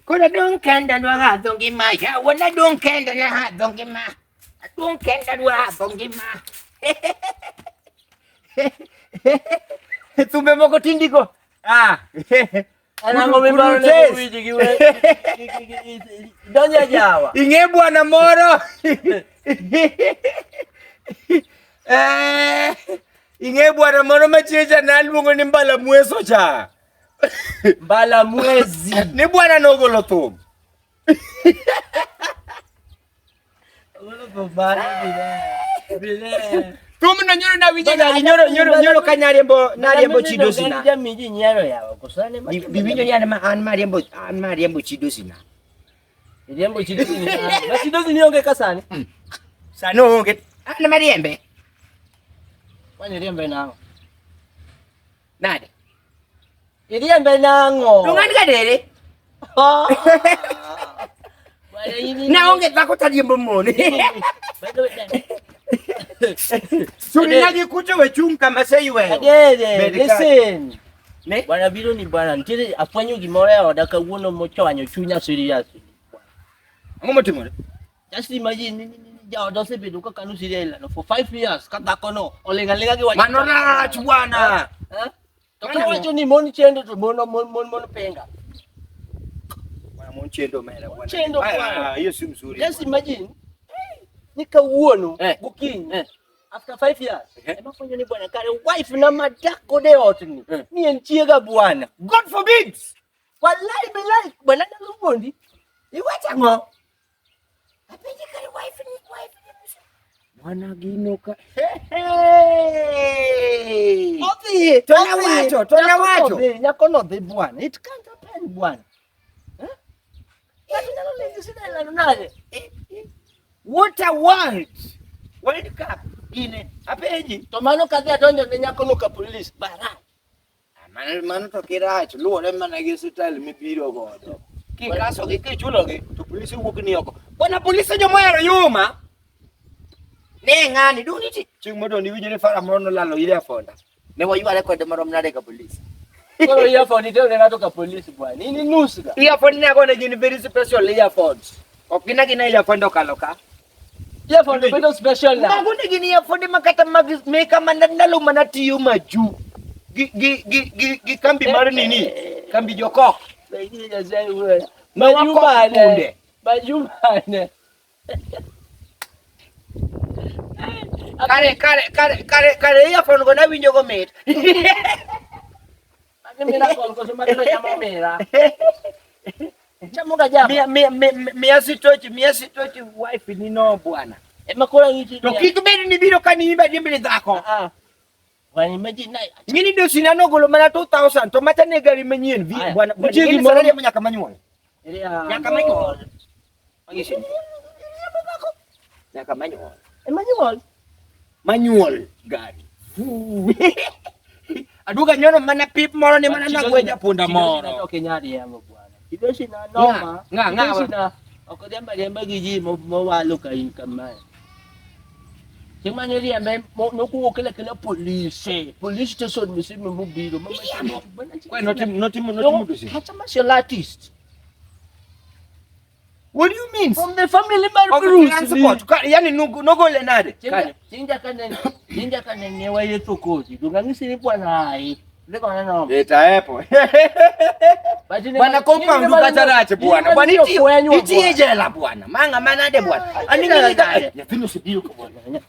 Kuna dong kenda dua hatong gima ya. Wana dong kenda na hatong gima. Dong kenda dua hatong gima. Tumemo ko tindi ko. Ana ngomibaro le kuwiji kiwe. Donya jawa. Inge bwana moro. Inge bwana moro machecha naluongo ni mbala mweso cha. Mbala mwezi. Ni bwana nogolo thum. Ogolo thum bana bile. Tum no nyoro na wije gari nyoro kanyarembo chido sina. Jamiji nyaro yawa kusane ma. Bibinyo yana ma an mariembo chido sina. Mariembo chido sina. Na chido sina onge kasani. Sano onge. Ana mariembe. Wani riembe nango. Nade. Riembe nango. Tungan kadere. Na onge dhako tariembo mone. Suri nagi kucho we chunga masei we. Adede, listen. Ne? Bwana biro ni bwana ntire afwanyo gimore odaka wuno mochwanyo chunya serious. Ngomo timore. Just imagine jawa dose bedu ka kanu siriela no for 5 years kata kono olenga ki wacha. Manora chwana. Toka wacho ni moni chendo to mono penga. Bwana mon chendo mera bwana. Chendo bwana. Hiyo si mzuri. Just imagine. Nika uono buking. After 5 years, emafanyo ni bwana kare wife na madako de otni. Ni enchiega bwana. God forbid. Wallahi billahi bwana na lubondi. Iwacha ngo. Apeje kare wife ni. Bwana ginoka. Othi, tona wacho. Nyako no de bwana. It can't happen bwana. Yaki nalo lezi sina ila nunale. What a world cup ine apeji tomano kadhi adonjo ne nyako no ka police bara mano to kiracho luore mana gi hospital mibiro godo kikaso gi kichulo gi to police wuok ni oko bwana police jo moero yuma ne ngani duniti chung modo ni winjo ni fara mono lalo ile afonda ne wayuare kode marom nade ka police koro earphone ite ne ngato ka police bwana ini nusuga earphone ne agone gin very special earphones okina gina ile afonda kaloka. Yeah, for the better special na. Mago ni gini for the makata meka manalo manatiyo maju. Gi kambi maro nini? Kambi jokok. Majumane. Kare ya fono gona winjo go met. Ani mira kon ko sema tena chama mera. Chamuga jama. Mia sitochi wife ni no bwana. Emakora ngiti. To kikubeni ni biro kanimba dimbele dhako. Wani imagine nai. Ngini do sinano golo mana 2000 to mata ne gari menyen vi bwana. Ngini salari mnyaka manyuol. Nyaka manyuol. Ngisi. Nyaka manyuol. Manyuol gari. Aduga nyono mana pip moro ni mana nagweja punda moro. Okay nyari yango bwana. Kidoshi na noma. Nga. Okodemba giji mo walo kai kamai. Kimanya riambe no ku okela kela police station misimu mubiro mama chamo. Kwa noti dusi. Hacha martial artist. What do you mean? From the family Bruce. Yani nogo le nade. Ninja kanene wa yetu koji. Dungangisiri bwana hai. Leko na noma. Eta epo. Bwana compound ukatarache bwana. Bwana iti jela bwana. Manga manade bwana. Aninga ya fino sibio kwa bwana.